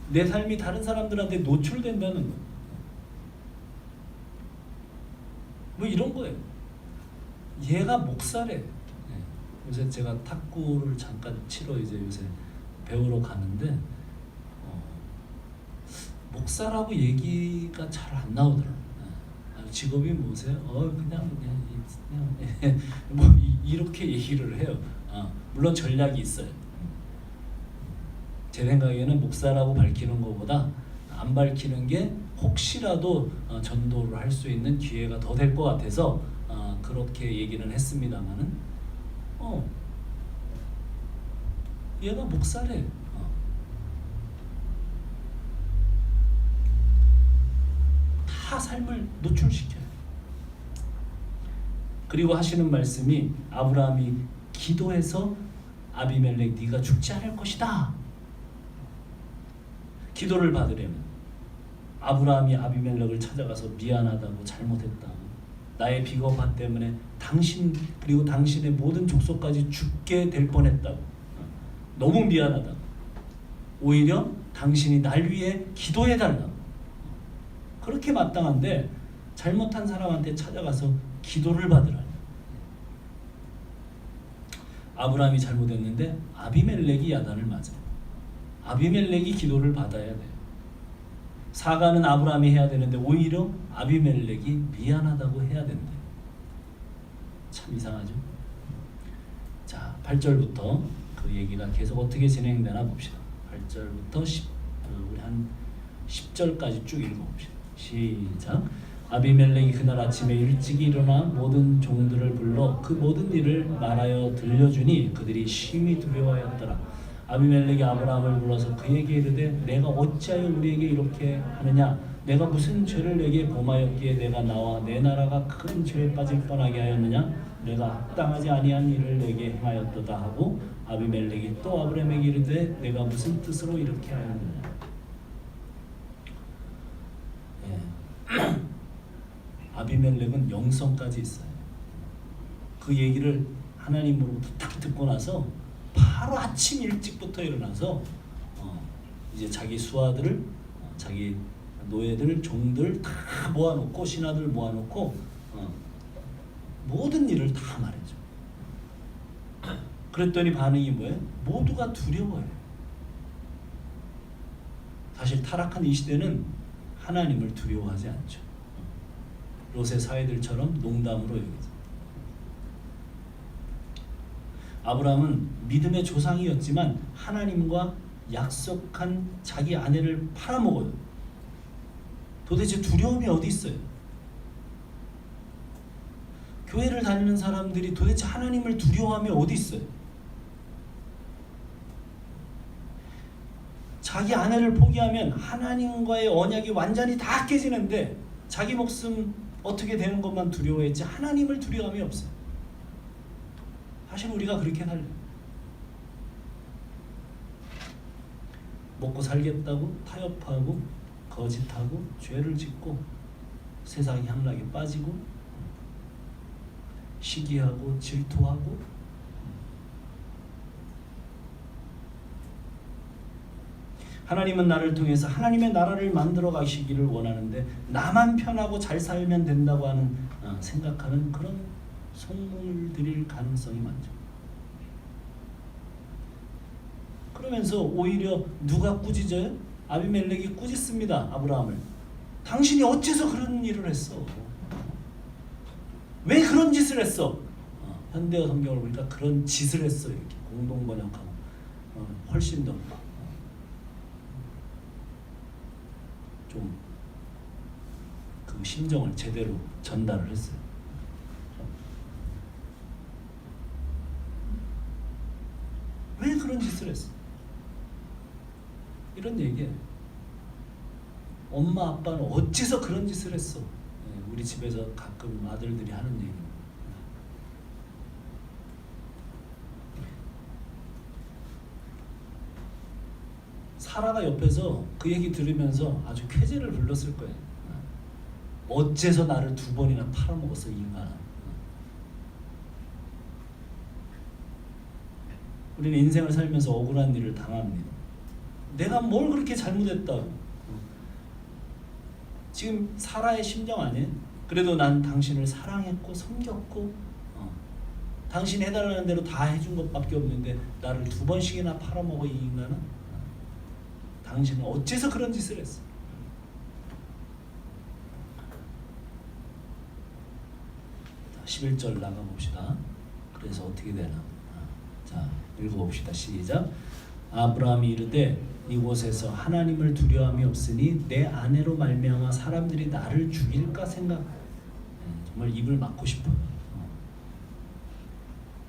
내 삶이 다른 사람들한테 노출된다는 거예요. 뭐 이런 거예요. 얘가 목사래. 요새 제가 탁구를 잠깐 치러 이제 요새 배우러 가는데 목사라고 얘기가 잘 안 나오더라고요. 직업이 뭐세요? 그냥 뭐 이렇게 얘기를 해요. 물론 전략이 있어요. 제 생각에는 목사라고 밝히는 것보다 안 밝히는 게 혹시라도 전도를 할 수 있는 기회가 더 될 것 같아서 그렇게 얘기는 했습니다만은 얘가 목사래. 다 삶을 노출시켜요. 그리고 하시는 말씀이 아브라함이 기도해서 아비멜렉 네가 죽지 않을 것이다. 기도를 받으려면 아브라함이 아비멜렉을 찾아가서 미안하다고 잘못했다. 나의 비겁함 때문에 당신 그리고 당신의 모든 족속까지 죽게 될 뻔했다고. 너무 미안하다. 오히려 당신이 날 위해 기도해달라고. 그렇게 마땅한데 잘못한 사람한테 찾아가서 기도를 받으라니. 아브라함이 잘못했는데 아비멜렉이 야단을 맞아요. 아비멜렉이 기도를 받아야 돼요. 사과는 아브라함이 해야 되는데 오히려 아비멜렉이 미안하다고 해야 된대요. 참 이상하죠. 자, 8절부터 그 얘기가 계속 어떻게 진행되나 봅시다. 8절부터 우리 한 10절까지 쭉 읽어봅시다. 시작. 아비멜렉이 그날 아침에 일찍 일어나 모든 종들을 불러 그 모든 일을 말하여 들려주니 그들이 심히 두려워하였더라. 아비멜렉이 아브라함을 불러서 그에게 이르되 내가 어찌하여 우리에게 이렇게 하느냐? 내가 무슨 죄를 내게 범하였기에 내가 나와 내 나라가 큰 죄에 빠질 뻔하게 하였느냐? 내가 합당하지 아니한 일을 내게 행하였도다 하고 아비멜렉이 또 아브라함에게 이르되 내가 무슨 뜻으로 이렇게 하였느냐? 아비멜렉은 영성까지 있어요. 그 얘기를 하나님으로부터 딱 듣고 나서 바로 아침 일찍부터 일어나서 이제 자기 수하들을 자기 노예들 종들 다 모아놓고 신하들 모아놓고 모든 일을 다 말해줘. 그랬더니 반응이 뭐예요? 모두가 두려워해요. 사실 타락한 이 시대는 하나님을 두려워하지 않죠. 롯의 사회들처럼 농담으로 여기죠. 아브라함은 믿음의 조상이었지만 하나님과 약속한 자기 아내를 팔아먹어요. 도대체 두려움이 어디 있어요? 교회를 다니는 사람들이 도대체 하나님을 두려워하며 어디 있어요? 자기 아내를 포기하면 하나님과의 언약이 완전히 다 깨지는데 자기 목숨 어떻게 되는 것만 두려워했지 하나님을 두려움이 없어요. 사실 우리가 그렇게 살려요. 먹고 살겠다고 타협하고 거짓하고 죄를 짓고 세상 향락에 빠지고 시기하고 질투하고 하나님은 나를 통해서 하나님의 나라를 만들어 가시기를 원하는데 나만 편하고 잘 살면 된다고 하는 생각하는 그런 속물들일 가능성이 많죠. 그러면서 오히려 누가 꾸짖어요? 아비멜렉이 꾸짖습니다. 아브라함을. 당신이 어째서 그런 일을 했어? 왜 그런 짓을 했어? 현대어 성경을 보니까 그런 짓을 했어 이렇게 공동 번역하고 훨씬 더 좀 그 심정을 제대로 전달을 했어요. 왜 그런 짓을 했어? 이런 얘기예요. 엄마 아빠는 어째서 그런 짓을 했어? 우리 집에서 가끔 아들들이 하는 얘기입니다. 사라가 옆에서 그 얘기 들으면서 아주 쾌재를 불렀을 거예요. 어째서 나를 2번이나 팔아먹었어 이 인간아. 우리는 인생을 살면서 억울한 일을 당합니다. 내가 뭘 그렇게 잘못했다고. 지금 사라의 심정 아니에요? 그래도 난 당신을 사랑했고 섬겼고 당신이 해달라는 대로 다 해준 것밖에 없는데 나를 2번씩이나 팔아먹어 이 인간은. 당신은 어째서 그런 짓을 했어? 자, 11절 나가봅시다. 그래서 어떻게 되나? 자, 읽어봅시다. 시작. 아브라함이 이르되 이곳에서 하나님을 두려움이 없으니 내 아내로 말미암아 사람들이 나를 죽일까 생각. 정말 입을 막고 싶어요.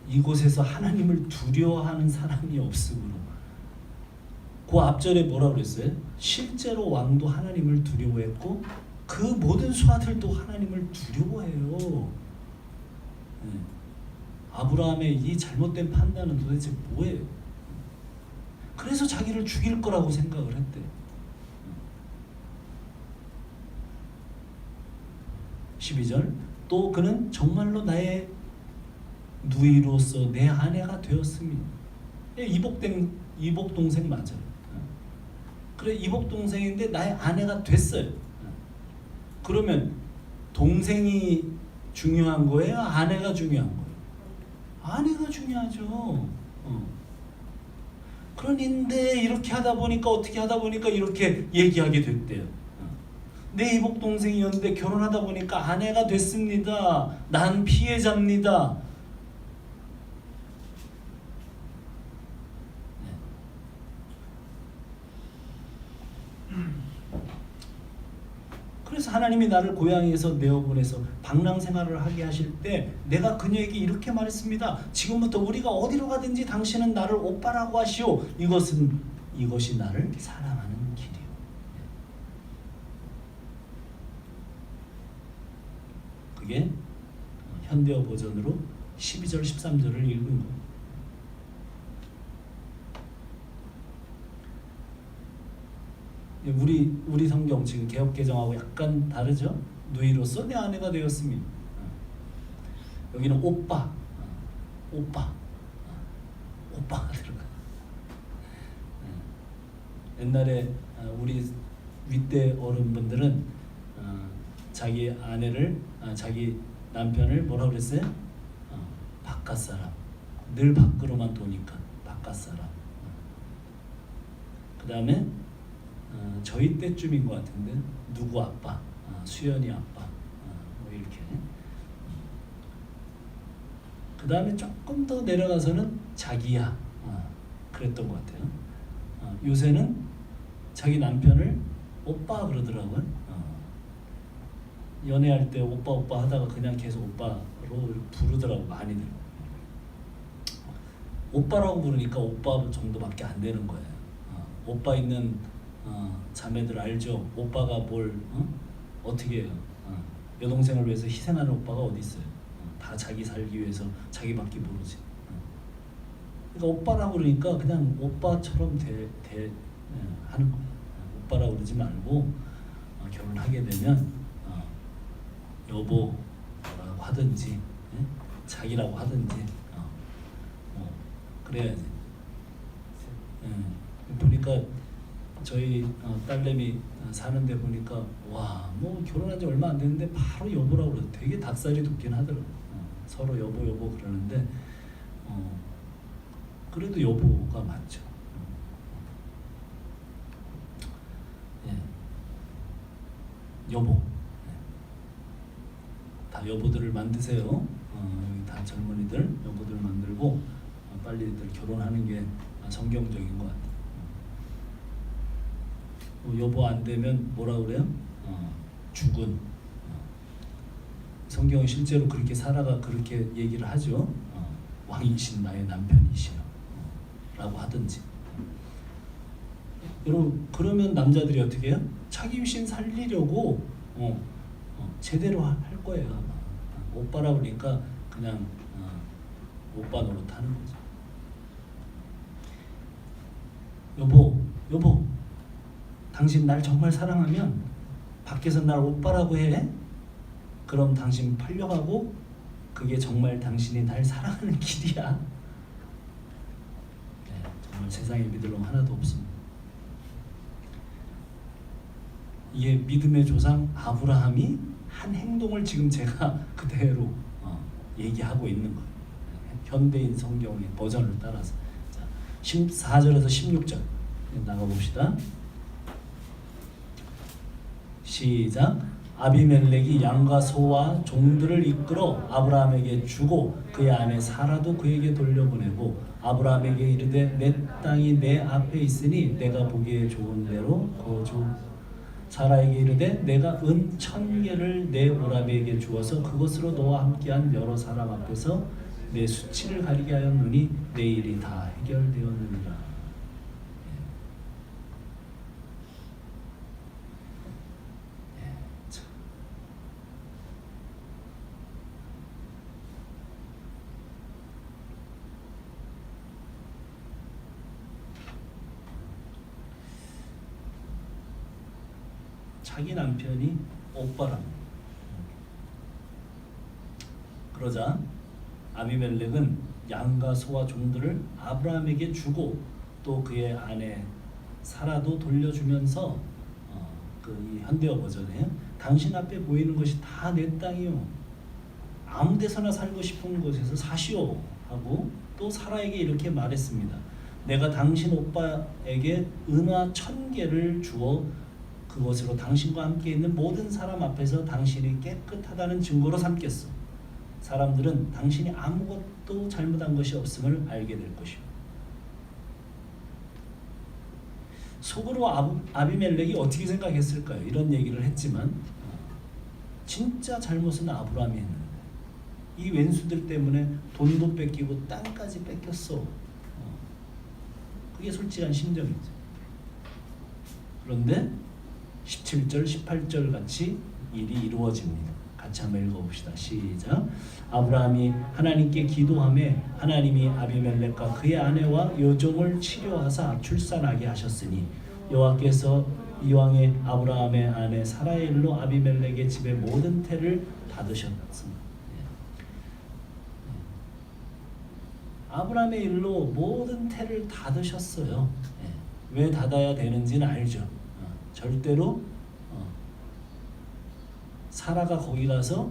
이곳에서 하나님을 두려워하는 사람이 없으므로. 그 앞절에 뭐라고 그랬어요? 실제로 왕도 하나님을 두려워했고 그 모든 수하들도 하나님을 두려워해요. 아브라함의 이 잘못된 판단은 도대체 뭐예요? 그래서 자기를 죽일 거라고 생각을 했대. 12절 또 그는 정말로 나의 누이로서 내 아내가 되었습니다. 이복 동생 맞아요. 그래 이복 동생인데 나의 아내가 됐어요. 그러면 동생이 중요한 거예요? 아내가 중요한 거예요? 아내가 중요하죠. 그런데 이렇게 하다 보니까 어떻게 하다 보니까 이렇게 얘기하게 됐대요. 내 이복 동생이었는데 결혼하다 보니까 아내가 됐습니다. 난 피해자입니다. 하나님이 나를 고향에서 내어보내서 방랑 생활을 하게 하실 때 내가 그녀에게 이렇게 말했습니다. 지금부터 우리가 어디로 가든지 당신은 나를 오빠라고 하시오. 이것이 나를 사랑하는 길이요. 그게 현대어 버전으로 12절 13절을 읽은 거. 우리 성경 지금 개역 개정하고 약간 다르죠? 누이로서 내 아내가 되었습니다. 여기는 오빠가 들어가. 옛날에 우리 윗대 어른분들은 자기 아내를 자기 남편을 뭐라 그랬어요? 바깥 사람. 늘 밖으로만 도니까 바깥 사람. 그 다음에 저희 때쯤인 것 같은데 누구 아빠, 수연이 아빠, 뭐 이렇게. 그 다음에 조금 더 내려가서는 자기야, 그랬던 것 같아요. 요새는 자기 남편을 오빠 그러더라고요. 연애할 때 오빠 하다가 그냥 계속 오빠로 부르더라고 많이들. 오빠라고 부르니까 오빠 정도밖에 안 되는 거예요. 오빠 있는 자매들 알죠? 오빠가 뭘 어떻게 해요? 여동생을 위해서 희생하는 오빠가 어디 있어요? 다 자기 살기 위해서 자기밖에 모르지. 그러니까 오빠라고 그러니까 그냥 오빠처럼 하는 거예요. 오빠라고 그러지 말고 결혼하게 되면 여보라고 하든지 자기라고 하든지 그래야지. 보니까 저희 딸내미 사는데 보니까 와 뭐 결혼한 지 얼마 안 됐는데 바로 여보라고 그래. 되게 닭살이 돋긴 하더라고. 서로 여보 그러는데 그래도 여보가 맞죠. 예. 여보. 다 여보들을 만드세요. 여기 다 젊은이들 여보들 만들고 빨리들 결혼하는 게 성경적인 것 같아요. 여보 안 되면 뭐라 그래요? 죽은. 성경은 실제로 그렇게 사라가 그렇게 얘기를 하죠. 왕이신 나의 남편이시여 라고 하든지. 여러분 그러면 남자들이 어떻게 해요? 자기 유신 살리려고 제대로 할 거예요. 아마. 오빠라고 그러니까 그냥 오빠 노릇 하는 거죠. 여보 당신 날 정말 사랑하면 밖에서 날 오빠라고 해. 그럼 당신 팔려가고 그게 정말 당신이 날 사랑하는 길이야. 네, 정말 세상에 믿을 놈 하나도 없습니다. 이게 믿음의 조상 아브라함이 한 행동을 지금 제가 그대로 얘기하고 있는 거예요. 현대인 성경의 버전을 따라서. 자, 14절에서 16절 나가봅시다. 시작. 아비멜렉이 양과 소와 종들을 이끌어 아브라함에게 주고 그의 아내 사라도 그에게 돌려보내고 아브라함에게 이르되 내 땅이 내 앞에 있으니 내가 보기에 좋은 대로 거주. 사라에게 이르되 내가 은 1000개를 내 오라비에게 주어서 그것으로 너와 함께한 여러 사람 앞에서 내 수치를 가리게 하였노니 내 일이 다 해결되었느니라. 자기 남편이 오빠랍니다. 그러자 아비멜렉은 양과 소와 종들을 아브라함에게 주고 또 그의 아내 사라도 돌려주면서 이 현대어 버전에 당신 앞에 보이는 것이 다 내 땅이요. 아무 데서나 살고 싶은 곳에서 사시오 하고 또 사라에게 이렇게 말했습니다. 내가 당신 오빠에게 은화 1000개를 주어 그것으로 당신과 함께 있는 모든 사람 앞에서 당신이 깨끗하다는 증거로 삼겠소. 사람들은 당신이 아무것도 잘못한 것이 없음을 알게 될 것이오. 속으로 아비멜렉이 어떻게 생각했을까요? 이런 얘기를 했지만 진짜 잘못은 아브라함이 했는데 이 왼수들 때문에 돈도 뺏기고 땅까지 뺏겼어. 그게 솔직한 심정이죠. 그런데 17절, 18절 같이 일이 이루어집니다. 같이 한번 읽어봅시다. 시작. 아브라함이 하나님께 기도하매 하나님이 아비멜렉과 그의 아내와 여종을 치료하사 출산하게 하셨으니 여호와께서 이왕에 아브라함의 아내 사라의 일로 아비멜렉의 집의 모든 태를 닫으셨습니다. 아브라함의 일로 모든 태를 닫으셨어요. 왜 닫아야 되는지는 알죠. 절대로 사라가 거기 가서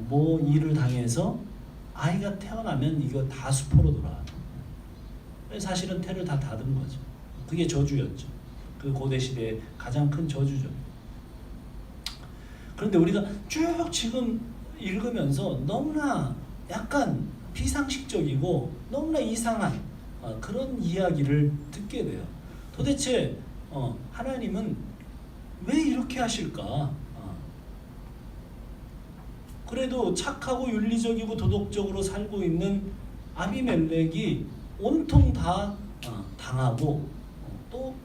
뭐 일을 당해서 아이가 태어나면 이거 다 수포로 돌아가요. 사실은 태를 다 닫은 거죠. 그게 저주였죠. 그 고대 시대의 가장 큰 저주죠. 그런데 우리가 쭉 지금 읽으면서 너무나 약간 비상식적이고 너무나 이상한 그런 이야기를 듣게 돼요. 도대체 하나님은 왜 이렇게 하실까? 그래도 착하고 윤리적이고 도덕적으로 살고 있는 아비멜렉이 온통 다 당하고 또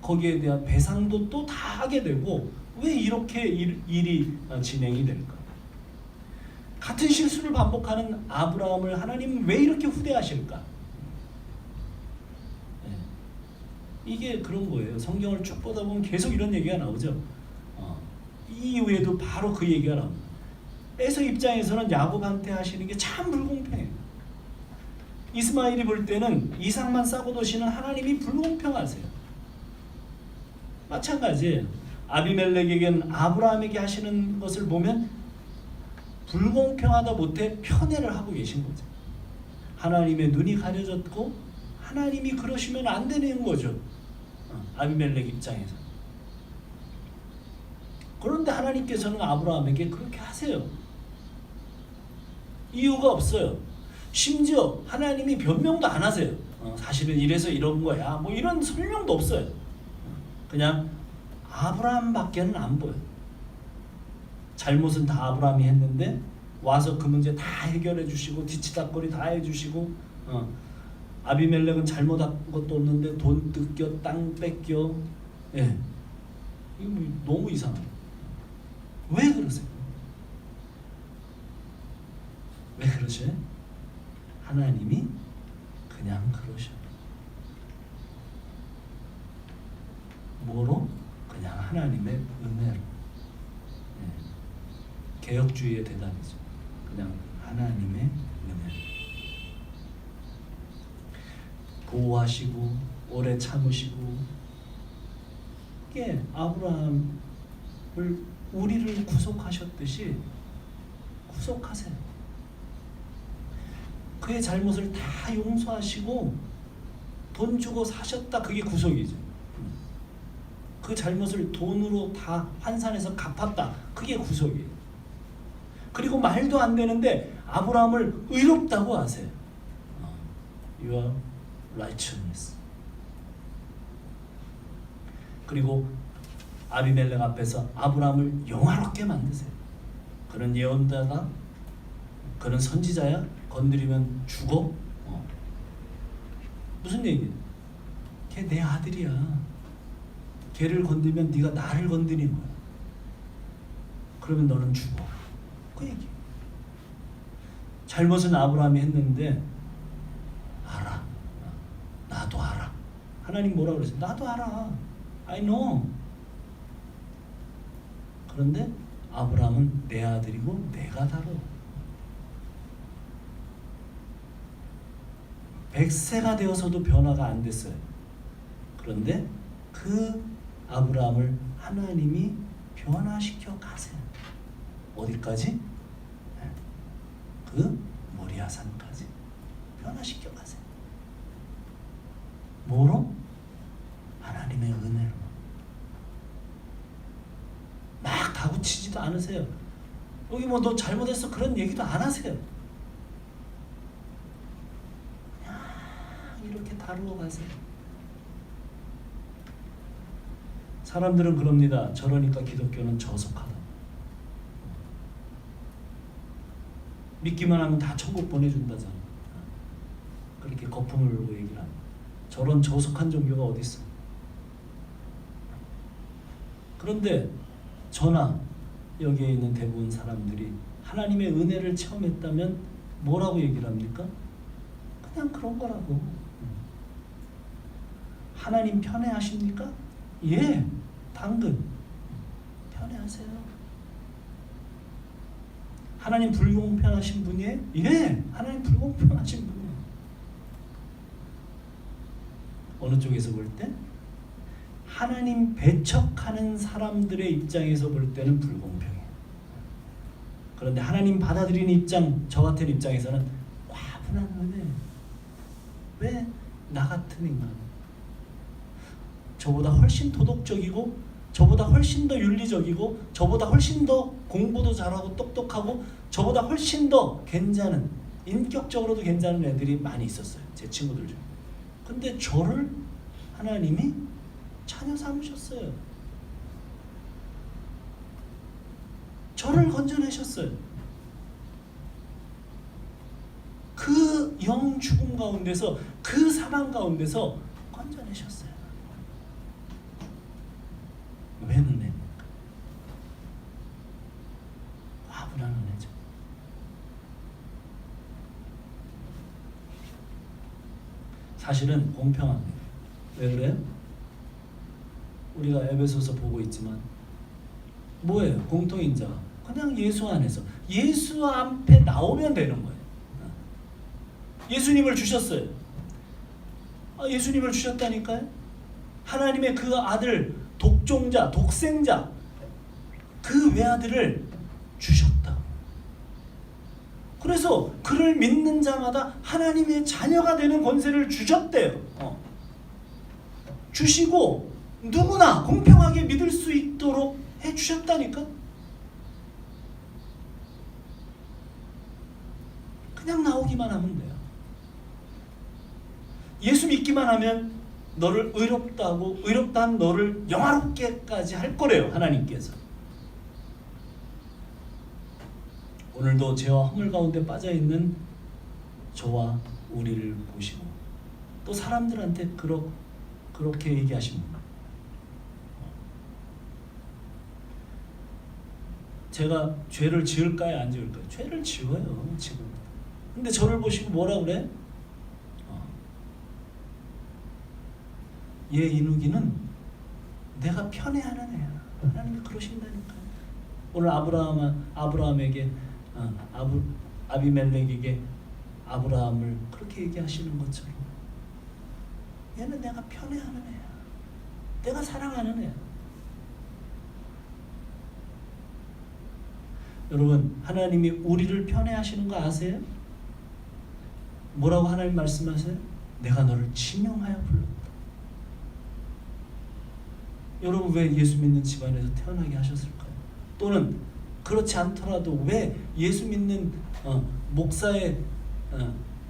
거기에 대한 배상도 또 다 하게 되고 왜 이렇게 일이 진행이 될까? 같은 실수를 반복하는 아브라함을 하나님은 왜 이렇게 후대하실까? 이게 그런 거예요. 성경을 쭉 보다 보면 계속 이런 얘기가 나오죠. 이 이후에도 바로 그 얘기가 나옵니다. 에서 입장에서는 야곱한테 하시는 게 참 불공평해요. 이스마엘이 볼 때는 이삭만 싸고 도시는 하나님이 불공평하세요. 마찬가지예요. 아비멜렉에겐 아브라함에게 하시는 것을 보면 불공평하다 못해 편애를 하고 계신 거죠. 하나님의 눈이 가려졌고 하나님이 그러시면 안 되는 거죠. 아비멜렉 입장에서. 그런데 하나님께서는 아브라함에게 그렇게 하세요. 이유가 없어요. 심지어 하나님이 변명도 안 하세요. 사실은 이래서 이런 거야. 뭐 이런 설명도 없어요. 그냥 아브라함밖에는 안 보여요. 잘못은 다 아브라함이 했는데 와서 그 문제 다 해결해 주시고 뒤치다거리 다 해주시고 아비멜렉은 잘못한 것도 없는데 돈 뜯겨 땅 뺏겨. 예. 이거 너무 이상해요. 왜 그러세요? 왜 그러셔요? 하나님이 그냥 그러셔. 뭐로? 그냥 하나님의 은혜로. 개혁주의의 대답이죠. 그냥 하나님의 은혜로. 보호하시고 오래 참으시고 이게 아브라함을 우리를 구속하셨듯이 구속하세요. 그의 잘못을 다 용서하시고 돈 주고 사셨다. 그게 구속이죠. 그 잘못을 돈으로 다 환산해서 갚았다. 그게 구속이에요. 그리고 말도 안 되는데 아브라함을 의롭다고 하세요. Your righteousness. 그리고 아비멜렉 앞에서 아브라함을 영화롭게 만드세요. 그런 예언자가 그런 선지자야? 건드리면 죽어? 무슨 얘기야? 걔 내 아들이야. 걔를 건드리면 네가 나를 건드린 거야. 그러면 너는 죽어. 그 얘기. 잘못은 아브라함이 했는데 알아. 나도 알아. 하나님 뭐라 그랬어요? 나도 알아. I know. 그런데 아브라함은 내 아들이고 내가 다뤄. 100세가 되어서도 변화가 안 됐어요. 그런데 그 아브라함을 하나님이 변화시켜 가세요. 어디까지? 그 모리아산까지 변화시켜 가세요. 뭐로? 하나님의 은혜로. 막 다구치지도 않으세요. 여기 뭐 너 잘못했어 그런 얘기도 안 하세요. 그냥 이렇게 다루어 가세요. 사람들은 그럽니다. 저러니까 기독교는 저속하다. 믿기만 하면 다 천국 보내준다잖아. 그렇게 거품을 울고 얘기를 하는. 저런 저속한 종교가 어디 있어? 그런데 저나 여기에 있는 대부분 사람들이 하나님의 은혜를 체험했다면 뭐라고 얘기를 합니까? 그냥 그런 거라고. 하나님 편애하십니까? 예, 당근 편애하세요. 하나님 불공평하신 분이에요? 예, 하나님 불공평하신 분이에요. 어느 쪽에서 볼 때? 하나님 배척하는 사람들의 입장에서 볼 때는 불공평해요. 그런데 하나님 받아들이는 입장, 저 같은 입장에서는 과분한 은혜. 왜 나 같은 인간, 저보다 훨씬 도덕적이고 저보다 훨씬 더 윤리적이고 저보다 훨씬 더 공부도 잘하고 똑똑하고 저보다 훨씬 더 괜찮은, 인격적으로도 괜찮은 애들이 많이 있었어요. 제 친구들 중에. 근데 저를 하나님이 자녀 삼으셨어요. 저를 건져내셨어요. 그 영 죽음 가운데서, 그 사망 가운데서 건져내셨어요. 왜 은혜입니까? 과분한 은혜죠. 사실은 공평합니다. 왜 그래요? 우리가 에베소서 보고 있지만 뭐예요? 공통인자가 그냥 예수 안에서, 예수 앞에 나오면 되는 거예요. 예수님을 주셨어요. 예수님을 주셨다니까요. 하나님의 그 아들, 독종자, 독생자, 그 외아들을 주셨다. 그래서 그를 믿는 자마다 하나님의 자녀가 되는 권세를 주셨대요. 주시고 누구나 공평하게 믿을 수 있도록 해주셨다니까. 그냥 나오기만 하면 돼요. 예수 믿기만 하면 너를 의롭다고, 의롭다한 너를 영화롭게까지 할 거래요, 하나님께서. 오늘도 죄와 허물 가운데 빠져있는 저와 우리를 보시고 또 사람들한테 그렇게 얘기하십니다. 제가 죄를 지을까요, 안 지을까요? 죄를 지어요, 지금. 근데 저를 보시고 뭐라 그래? 얘 이누기는 내가 편애하는 애야. 하나님이 그러신다니까요. 오늘 아브라함에게 아비멜렉에게 아브라함을 그렇게 얘기하시는 것처럼 얘는 내가 편애하는 애야. 내가 사랑하는 애야. 여러분, 하나님이 우리를 편애하시는 거 아세요? 뭐라고 하나님 말씀하세요? 내가 너를 지명하여 불렀다. 여러분, 왜 예수 믿는 집안에서 태어나게 하셨을까요? 또는 그렇지 않더라도 왜 예수 믿는 목사의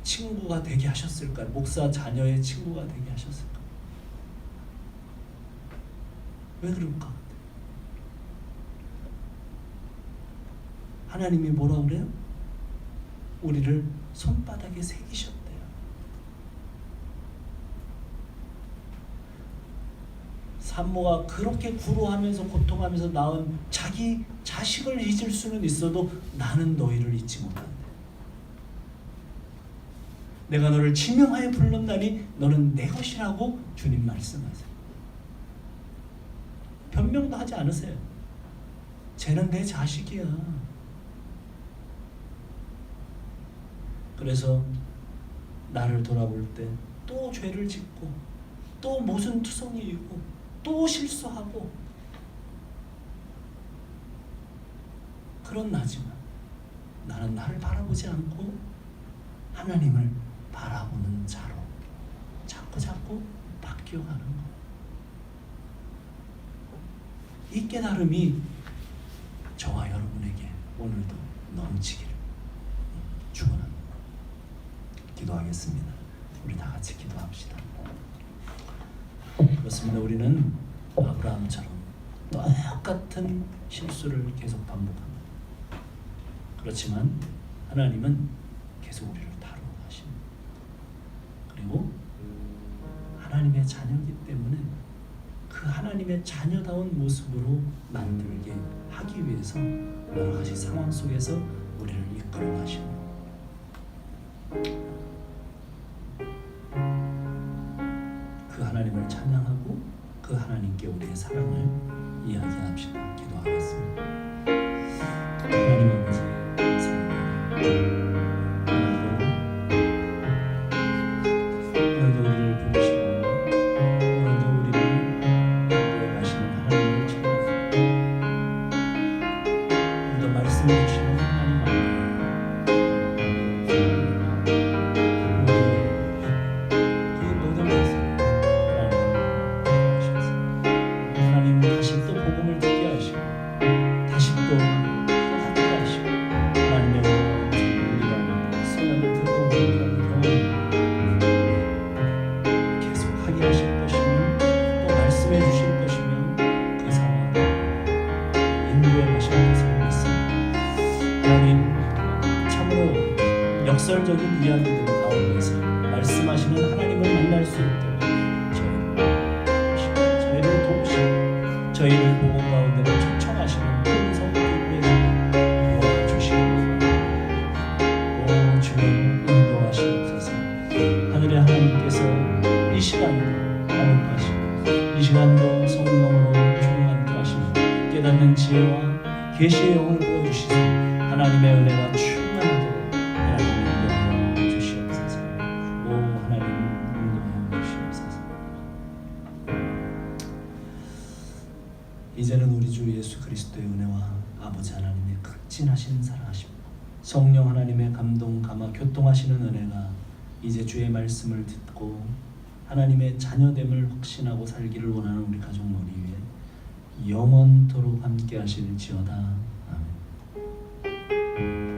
친구가 되게 하셨을까요? 목사 자녀의 친구가 되게 하셨을까요? 왜 그럴까? 하나님이 뭐라 그래요? 우리를 손바닥에 새기셨대요. 산모가 그렇게 구로하면서 고통하면서 낳은 자기 자식을 잊을 수는 있어도 나는 너희를 잊지 못한다. 내가 너를 지명하여 불렀나니 너는 내 것이라고 주님 말씀하세요. 변명도 하지 않으세요. 쟤는 내 자식이야. 그래서 나를 돌아볼 때 또 죄를 짓고 또 모순 투성이이고 또 실수하고 그런 나지만 나는 나를 바라보지 않고 하나님을 바라보는 자로 자꾸 바뀌어가는 것. 이 깨달음이 저와 여러분에게 오늘도 넘치기를 축원합니다. 기도하겠습니다. 우리 다 같이 기도합시다. 그렇습니다. 우리는 아브라함처럼 똑같은 실수를 계속 반복합니다. 그렇지만 하나님은 계속 우리를 다루어 가십니다. 그리고 하나님의 자녀이기 때문에 그 하나님의 자녀다운 모습으로 만들게 하기 위해서 여러 가지 상황 속에서 우리를 이끌어 가십니다. 그 하나님을 찬양하고 그 하나님께 우리의 사랑을 이야기합시다. 기도하겠습니다. 하나님 아버지 사랑합니다. 오늘도 우리를 부르시고 오늘도 우리를 인도해 가시는 하나님을 찬양합니다. 오늘도 말씀해 주시는 하나님 아버지 그 모든 것을 하나님 다시 또 복음을 듣게 하시고 다시 또 하게 하시고 하나님의 우리가 소원을 듣고 우리가 계속 하게 하실 것이며 또 말씀해 주실 것이며 그 상황을 인도해 가실 것을 믿습니다. 하나님 참으로 역설적인 이야기들 가운데서 말씀하시는 하나님을 만날 수 있도록 저희를 도우시고 저희를 보고 가운데로 초청하시는 큰 성도들에게 도와주시고 오 주여 인도하시옵소서. 하늘의 하나님께서 이 시간도 감옥하시고 이 시간도 성령으로 충만케 하시고 깨닫는 지혜와 계시의 영을 보여주시고 하나님의 은혜가 충만하도록 하나님 인도하여 주시옵소서. 오 하나님 인도하여 주시옵소서. 이제는 우리 주 예수 그리스도의 은혜와 아버지 하나님의 극진하신 사랑하심 성령 하나님의 감동 감화 교통하시는 은혜가 이제 주의 말씀을 듣고 하나님의 자녀됨을 확신하고 살기를 원하는 우리 가족 머리 위에 영원토록 함께 하실지어다. 아멘.